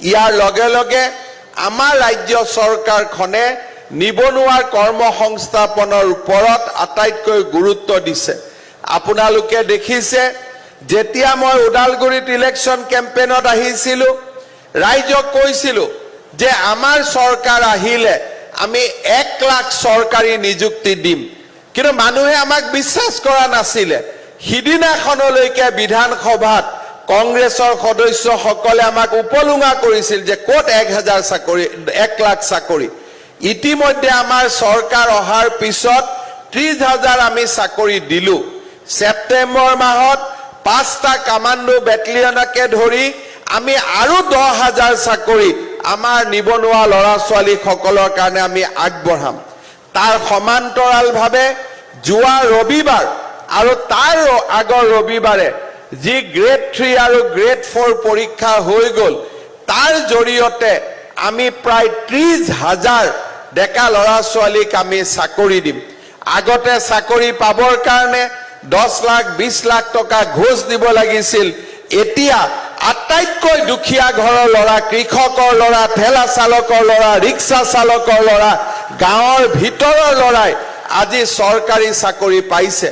ইয়াৰ লগে লগে আমাৰ ৰাজ্য চৰকাৰখনে নিবনুৱাৰ কৰ্মসংস্থাপনৰ ওপৰত আটাইতকৈ গুৰুত্ব দিছে। আপোনালোকে দেখিছে যেতিয়া মই ওদালগুৰিত ইলেকশ্যন কেম্পেইনত আহিছিলোঁ, ৰাইজক কৈছিলোঁ যে আমাৰ চৰকাৰ আহিলে আমি 1 লাখ চৰকাৰী নিযুক্তি দিম, কিন্তু মানুহে আমাক বিশ্বাস কৰা নাছিলে। সিদিনাখনলৈকে বিধানসভাত কংগ্ৰেছৰ সদস্যসকলে আমাক উপলুঙা কৰিছিল যে ক'ত 1,000 চাকৰি 1 লাখ চাকৰি। ইতিমধ্যে আমাৰ চৰকাৰ অহাৰ পিছত 30,000 আমি চাকৰি দিলোঁ। ছেপ্টেম্বৰ মাহত 5টা কামাণ্ডো বেটেলিয়নকে ধৰি আমি আৰু 10,000 চাকৰি আমাৰ নিবনুৱা ল'ৰা ছোৱালীসকলৰ কাৰণে আমি আগবঢ়াম। তাৰ সমান্তৰালভাৱে যোৱা ৰবিবাৰ আৰু তাৰ আগৰ ৰবিবাৰে যি গ্ৰেড 3 আৰু গ্ৰেড 4 পৰীক্ষা হৈ গ'ল, তাৰ জৰিয়তে আমি প্ৰায় 30,000 ডেকা ল'ৰা ছোৱালীক আমি চাকৰি দিম। আগতে চাকৰি পাবৰ কাৰণে 10 লাখ 20 লাখ টকা ঘোষ দিব লাগিছিল। এতিয়া আটাইতকৈ দুখীয়া ঘৰৰ ল'ৰা, কৃষকৰ ল'ৰা, ঠেলা চালকৰ ল'ৰা, ৰিক্সা চালকৰ ল'ৰা, গাঁৱৰ ভিতৰৰ ল'ৰাই আজি চৰকাৰী চাকৰি পাইছে।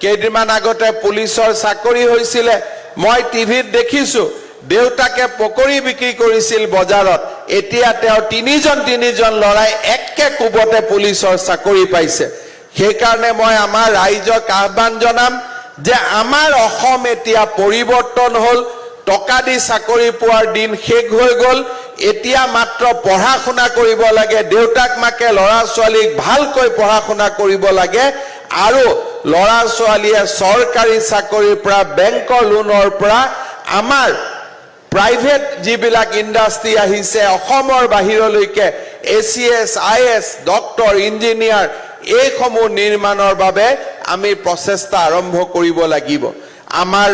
কেইদিনমান আগতে পুলিচৰ চাকৰি হৈছিলে, মই টিভিত দেখিছোঁ দেউতাকে পকৰি বিক্ৰী কৰিছিল বজাৰত, এতিয়া তেওঁ 3জন ল'ৰাই একে কোবতে পুলিচৰ চাকৰি পাইছে। সেইকাৰণে মই আমাৰ ৰাইজক আহ্বান জনাম যে আমাৰ অসম এতিয়া পৰিৱৰ্তন হ'ল। টকা দি চাকৰি পোৱাৰ দিন শেষ হৈ গ'ল। এতিয়া মাত্ৰ পঢ়া শুনা কৰিব লাগে, দেউতাক মাকে ল'ৰা ছোৱালীক ভালকৈ পঢ়া শুনা কৰিব লাগে, আৰু ল'ৰা ছোৱালীয়ে চৰকাৰী চাকৰিৰ পৰা, বেংকৰ লোনৰ পৰা, আমাৰ প্ৰাইভেট যিবিলাক ইণ্ডাষ্ট্ৰী আহিছে অসমৰ বাহিৰলৈকে, ACS, IS, ডক্টৰ, ইঞ্জিনিয়াৰ, এইসমূহ নিৰ্মাণৰ বাবে আমি প্ৰচেষ্টা আৰম্ভ কৰিব লাগিব। আমাৰ